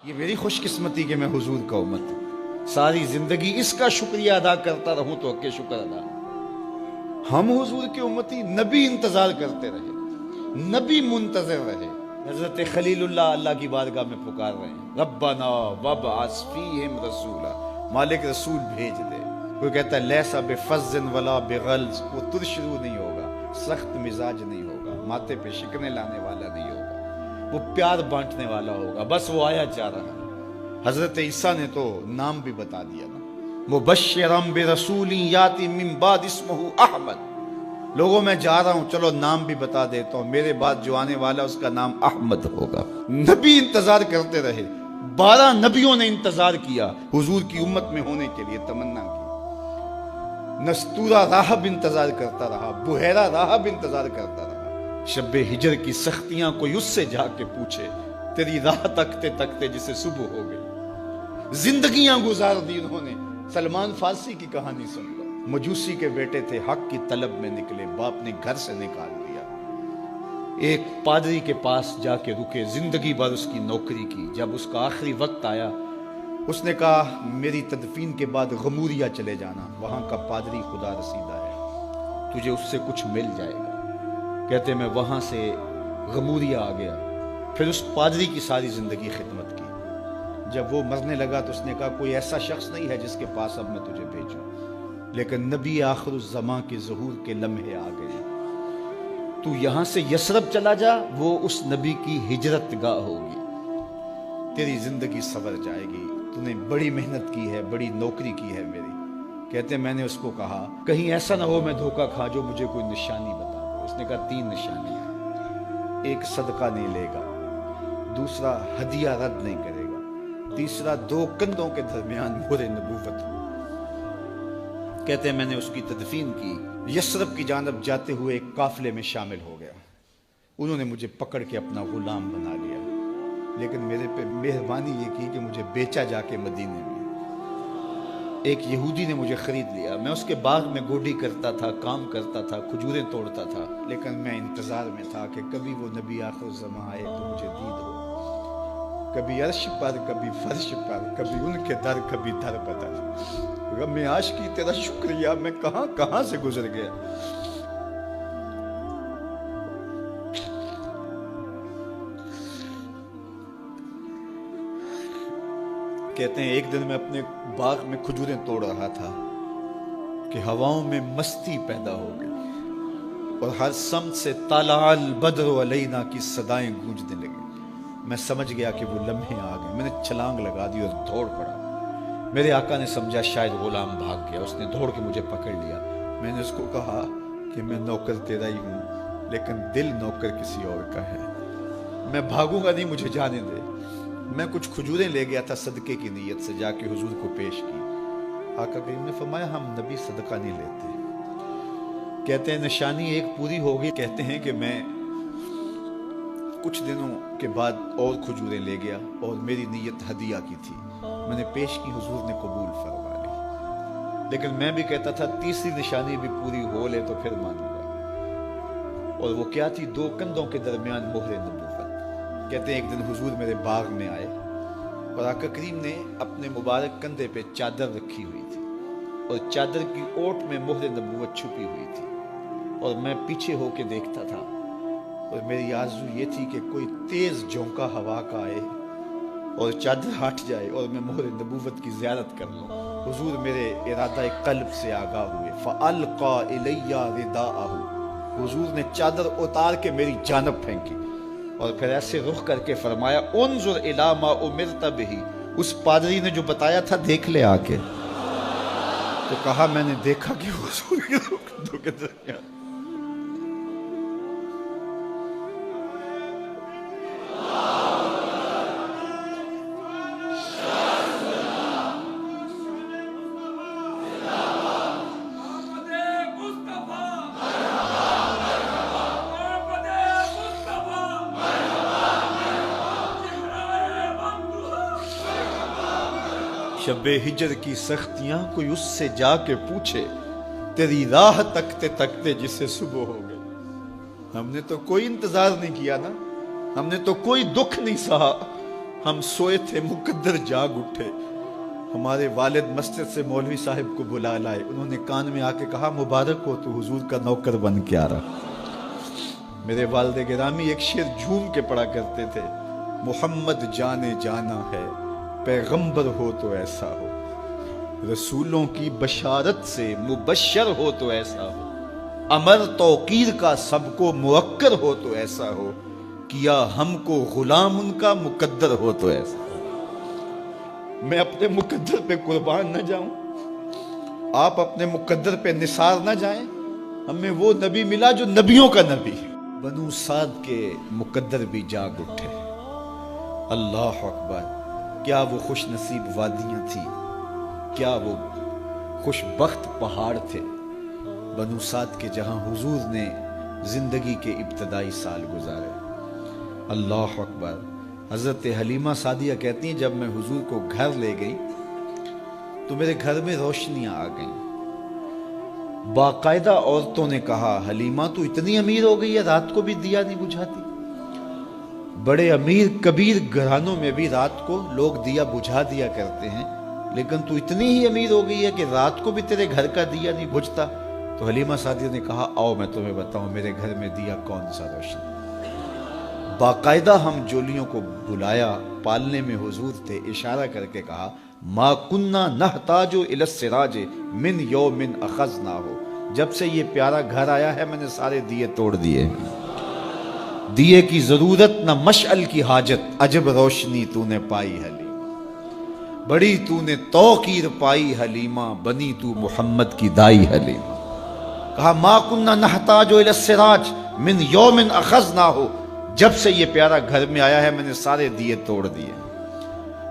یہ میری خوش قسمتی کہ میں حضور کا امت ہوں، ساری زندگی اس کا شکریہ ادا کرتا رہوں تو کہ شکر ادا۔ ہم حضور کے امتی، نبی انتظار کرتے رہے، نبی منتظر رہے۔ حضرت خلیل اللہ کی بارگاہ میں پکار رہے ہیں، ربنا وابعث فیہم رسولا، مالک رسول بھیج دے۔ کوئی کہتا ہے لیسا بفظ ولا بغلظ، وہ ترشرو نہیں ہوگا، سخت مزاج نہیں ہوگا، ماتھے پہ شکنے لانے والا نہیں ہوگا، وہ پیار بانٹنے والا ہوگا، بس وہ آیا جا رہا ہے۔ حضرت عیسیٰ نے تو نام بھی بتا دیا نا، مبشرم برسول یاتی من بعد اسمہ احمد، لوگوں میں جا رہا ہوں، چلو نام بھی بتا دیتا ہوں، میرے بعد جو آنے والا اس کا نام احمد ہوگا۔ نبی انتظار کرتے رہے، 12 نبیوں نے انتظار کیا حضور کی امت میں ہونے کے لیے، تمنا کی۔ نستورہ راہب انتظار کرتا رہا، بحیرہ راہب انتظار کرتا رہا۔ شب ہجر کی سختیاں کوئی اس سے جا کے پوچھے، تیری راہ تکتے تکتے جسے صبح ہو گئی۔ زندگیاں گزار دی انہوں نے۔ سلمان فارسی کی کہانی سن لو، مجوسی کے بیٹے تھے، حق کی طلب میں نکلے، باپ نے گھر سے نکال دیا، ایک پادری کے پاس جا کے رکے، زندگی بھر اس کی نوکری کی۔ جب اس کا آخری وقت آیا، اس نے کہا میری تدفین کے بعد غموریا چلے جانا، وہاں کا پادری خدا رسیدہ ہے، تجھے اس سے کچھ مل جائے گا۔ کہتے میں وہاں سے غموریا آ گیا، پھر اس پادری کی ساری زندگی خدمت کی۔ جب وہ مرنے لگا تو اس نے کہا کوئی ایسا شخص نہیں ہے جس کے پاس اب میں تجھے بھیجوں، لیکن نبی آخر الزمان کے ظہور کے لمحے آ گئے، تو یہاں سے یثرب چلا جا، وہ اس نبی کی ہجرت گاہ ہوگی، تیری زندگی سنور جائے گی، تو نے بڑی محنت کی ہے، بڑی نوکری کی ہے میری۔ کہتے میں نے اس کو کہا کہیں ایسا نہ ہو میں دھوکہ کھا جو مجھے کوئی نشانی بتا دے۔ اس نے کہا 3 نشانیاں، ایک صدقہ نہیں لے گا، دوسرا ہدیہ رد نہیں کرے گا، تیسرا 2 کندھوں کے درمیان مہر نبوت ہو۔ کہتے ہیں میں نے اس کی تدفین کی، یثرب کی جانب جاتے ہوئے ایک قافلے میں شامل ہو گیا، انہوں نے مجھے پکڑ کے اپنا غلام بنا لیا، لیکن میرے پہ مہربانی یہ کی کہ مجھے بیچا جا کے مدینے میں۔ ایک یہودی نے مجھے خرید لیا، میں اس کے باغ میں گوڈی کرتا تھا، کام کرتا تھا، کھجوریں توڑتا تھا، لیکن میں انتظار میں تھا کہ کبھی وہ نبی آخر الزمان آئے تو مجھے دید ہو، کبھی عرش پر، کبھی فرش پر، کبھی ان کے در، کبھی در بدر۔ غم عاشقی تیرا شکریہ، میں کہاں کہاں سے گزر گیا۔ کہتے ہیں ایک دن میں اپنے باغ میں کھجوریں توڑ رہا تھا کہ ہواؤں میں مستی پیدا ہو گئی اور ہر سمت سے طلع البدر علینا کی صدائیں گونجنے لگیں۔ میں سمجھ گیا کہ وہ لمحے آ گئے، میں نے چھلانگ لگا دی اور دوڑ پڑا۔ میرے آقا نے سمجھا شاید غلام بھاگ گیا، اس نے دوڑ کے مجھے پکڑ لیا۔ میں نے اس کو کہا کہ میں نوکر تیرا ہی ہوں، لیکن دل نوکر کسی اور کا ہے، میں بھاگوں گا نہیں، مجھے جانے دے۔ میں کچھ کھجوریں لے گیا تھا صدقے کی نیت سے، جا کے حضور کو پیش کی۔ آقا کریم نے فرمایا ہم نبی صدقہ نہیں لیتے۔ کہتے ہیں نشانی ایک پوری ہو گئی، کہتے ہیں کہ میں کچھ دنوں کے بعد اور کھجوریں لے گیا اور میری نیت ہدیہ کی تھی، میں نے پیش کی، حضور نے قبول فرما لی، لیکن میں بھی کہتا تھا تیسری نشانی بھی پوری ہو لے تو پھر مانوں گا، اور وہ کیا تھی؟ 2 کندھوں کے درمیان مہر نبوت۔ کہتے ہیں ایک دن حضور میرے باغ میں آئے اور آقا کریم نے اپنے مبارک کندھے پہ چادر رکھی ہوئی تھی اور چادر کی اوٹ میں مہر نبوت چھپی ہوئی تھی، اور میں پیچھے ہو کے دیکھتا تھا، اور میری آرزو یہ تھی کہ کوئی تیز جھونکا ہوا کا آئے اور چادر ہٹ جائے اور میں مہر نبوت کی زیارت کر لوں۔ حضور میرے ارادہ قلب سے آگاہ ہوئے، فَأَلْقَى إِلَيَّ رِدَاءَهُ، حضور نے چادر اتار کے میری جانب پھینکی اور پھر ایسے رخ کر کے فرمایا انظر الی ما امرت بہ، اس پادری نے جو بتایا تھا دیکھ لے آ کے۔ تو کہا میں نے دیکھا کہ حضور کے کندھوں کے درمیان شب ہجر کی سختیاں کوئی اس سے جا کے پوچھے، تیری راہ تکتے تکتے جسے صبح ہو گئی۔ ہم نے تو کوئی انتظار نہیں کیا نا، ہم نے تو کوئی دکھ نہیں سہا، ہم سوئے تھے مقدر جاگ اٹھے. ہمارے والد مسجد سے مولوی صاحب کو بلا لائے. انہوں نے کان میں آ کے کہا مبارک ہو تو حضور کا نوکر بن کے آ رہا. میرے والد گرامی ایک شعر جھوم کے پڑھا کرتے تھے, محمد جانے جانا ہے پیغمبر ہو تو ایسا ہو, رسولوں کی بشارت سے مبشر ہو تو ایسا ہو, امر توقیر کا سب کو موکر ہو تو ایسا ہو, کیا ہم کو غلام ان کا مقدر ہو تو ایسا ہو. میں اپنے مقدر پہ قربان نہ جاؤں, آپ اپنے مقدر پہ نثار نہ جائیں. ہمیں وہ نبی ملا جو نبیوں کا نبی. بنو سعد کے مقدر بھی جاگ اٹھے. اللہ اکبر, کیا وہ خوش نصیب وادیاں تھیں, کیا وہ خوش بخت پہاڑ تھے بنو سعد کے, جہاں حضور نے زندگی کے ابتدائی سال گزارے. اللہ اکبر. حضرت حلیمہ سعدیہ کہتی ہیں جب میں حضور کو گھر لے گئی تو میرے گھر میں روشنیاں آ گئیں. باقاعدہ عورتوں نے کہا حلیمہ تو اتنی امیر ہو گئی ہے رات کو بھی دیا نہیں بجھاتی. بڑے امیر کبیر گھرانوں میں بھی رات کو لوگ دیا بجھا دیا کرتے ہیں, لیکن تو اتنی ہی امیر ہو گئی ہے کہ رات کو بھی تیرے گھر کا دیا نہیں بجھتا. تو حلیمہ سعدیہ نے کہا آؤ میں تمہیں بتاؤں میرے گھر میں دیا کون سا روشن. باقاعدہ ہم جولیوں کو بلایا, پالنے میں حضور تھے, اشارہ کر کے کہا ما کننا نحتاج الی السراج من یوم اخذناہ, جب سے یہ پیارا گھر آیا ہے میں نے سارے دیے توڑ دیے. دیے کی ضرورت نہ مشعل کی حاجت, عجب روشنی تو نے پائی حلیمہ, بڑی تو نے توقیر پائی حلیمہ, بنی تو محمد کی دائی حلیمہ. کہا ما کننا نحتاج الی السراج من یوم اخذناہ, جب سے یہ پیارا گھر میں آیا ہے میں نے سارے دیے توڑ دیے.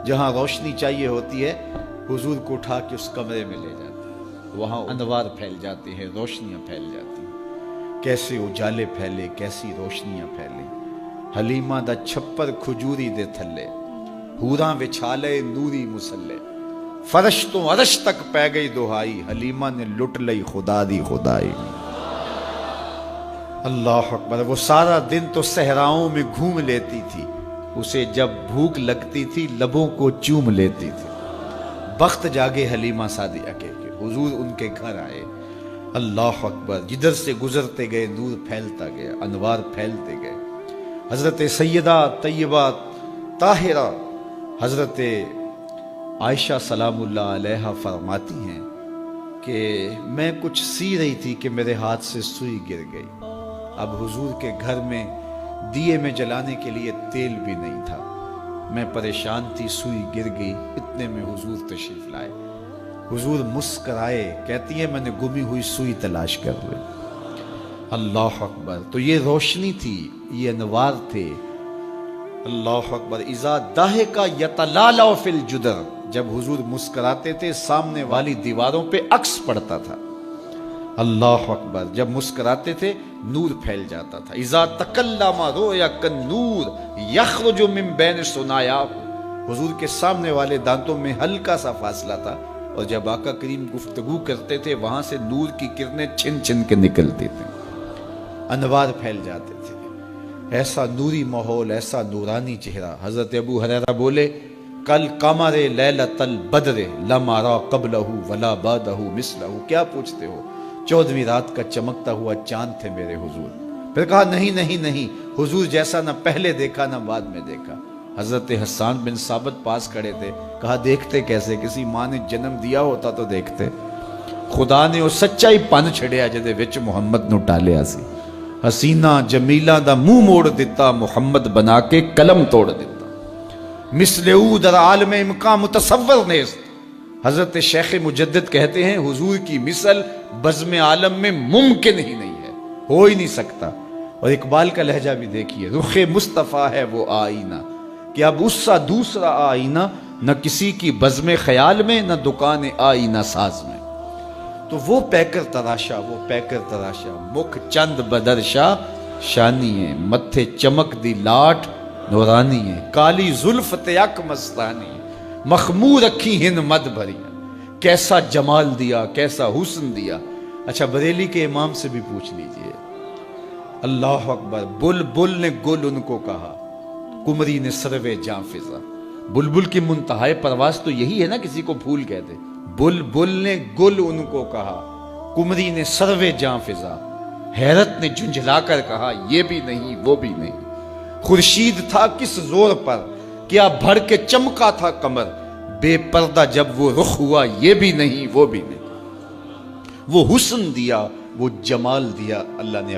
جہاں روشنی چاہیے ہوتی ہے حضور کو اٹھا کے اس کمرے میں لے جاتے ہیں, وہاں انوار پھیل جاتے ہیں, روشنیاں پھیل جاتی ہیں. کیسے اجالے پھیلے, کیسی روشنیاں پھیلیں. حلیمہ دا چھپر کھجوری دے تھلے, حوراں وچھالے نوری مسلے, فرش تو عرش تک پہ گئی دہائی, حلیمہ نے لٹ لئی خدا دی خدائی. اللہ اکبر. وہ سارا دن تو صحراؤں میں گھوم لیتی تھی, اسے جب بھوک لگتی تھی لبوں کو چوم لیتی تھی. بخت جاگے حلیمہ سعدیہ کے حضور ان کے گھر آئے. اللہ اکبر. جدھر سے گزرتے گئے نور پھیلتا گیا, انوار پھیلتے گئے. حضرت سیدہ طیبہ طاہرہ حضرت عائشہ سلام اللہ علیہا فرماتی ہیں کہ میں کچھ سی رہی تھی کہ میرے ہاتھ سے سوئی گر گئی. اب حضور کے گھر میں دیے میں جلانے کے لیے تیل بھی نہیں تھا. میں پریشان تھی, سوئی گر گئی. اتنے میں حضور تشریف لائے. حضور مسکرائے, کہتی ہے میں نے گمی ہوئی سوئی تلاش کر لی. اللہ اکبر. تو یہ روشنی تھی, یہ انوار تھے. اللہ اکبر. اذا ضحک یتلالع فی الجدر, جب حضور مسکراتے تھے سامنے والی دیواروں پہ عکس پڑتا تھا. اللہ اکبر. جب مسکراتے تھے نور پھیل جاتا تھا. اذا تکلم رؤیا کالنور یخرج من بین ثنایاہ, حضور کے سامنے والے دانتوں میں ہلکا سا فاصلہ تھا, اور جب آقا کریم گفتگو کرتے تھے وہاں سے نور کی کرنیں چھن چھن کے نکلتی تھیں, انوار پھیل جاتے تھے. ایسا نوری ماحول, ایسا نورانی چہرہ. حضرت ابو ہریرہ بولے کل قمر لیلۃ البدر لم ارى قبلہ ولا بعدہ مثلہ. کیا پوچھتے ہو, 14ویں رات کا چمکتا ہوا چاند تھے میرے حضور. پھر کہا نہیں نہیں نہیں, حضور جیسا نہ پہلے دیکھا نہ بعد میں دیکھا. حضرت حسان بن ثابت پاس کھڑے تھے. کہا دیکھتے کیسے, کسی ماں نے جنم دیا ہوتا تو دیکھتے. خدا نے وہ سچائی پن چھڑیا جدے وچ محمد نو ٹالیا سی. حسینہ جمیلہ دا منہ موڑ دیتا, محمد بنا کے قلم توڑ دیتا. مثل او در عالم امکان متصور نیست. حضرت شیخ مجدد کہتے ہیں حضور کی مثل بزم عالم میں ممکن ہی نہیں ہے, ہو ہی نہیں سکتا. اور اقبال کا لہجہ بھی دیکھیے, رخ مصطفیٰ ہے وہ آئینہ کہ اب اس سا دوسرا آئینہ, نہ کسی کی بزم خیال میں نہ دکان آئینہ ساز میں. تو وہ پیکر تراشا, وہ پیکر تراشا, مکھ چند بدرشا شانی ہے, متھے چمک دی لاٹ نورانی ہے, کالی زلف تیک مستانی ہے, مخمور رکھی ہن مد بھری. کیسا جمال دیا, کیسا حسن دیا. اچھا بریلی کے امام سے بھی پوچھ لیجئے. اللہ اکبر. بل بل نے گل ان کو کہا, کمری نے سروے جاں فضا. بلبل کی منتہائے پرواز تو یہی ہے نا، کسی کو پھول کہتے. بلبل نے گل ان کو کہا، کمری نے سروے جاں فضا، حیرت نے جھنجھلا کر کہا یہ بھی نہیں وہ بھی نہیں. خورشید تھا کس زور پر، کیا بھر کے چمکا تھا قمر، بے پردہ جب وہ رخ ہوا یہ بھی نہیں وہ بھی نہیں. وہ حسن دیا وہ جمال دیا اللہ نے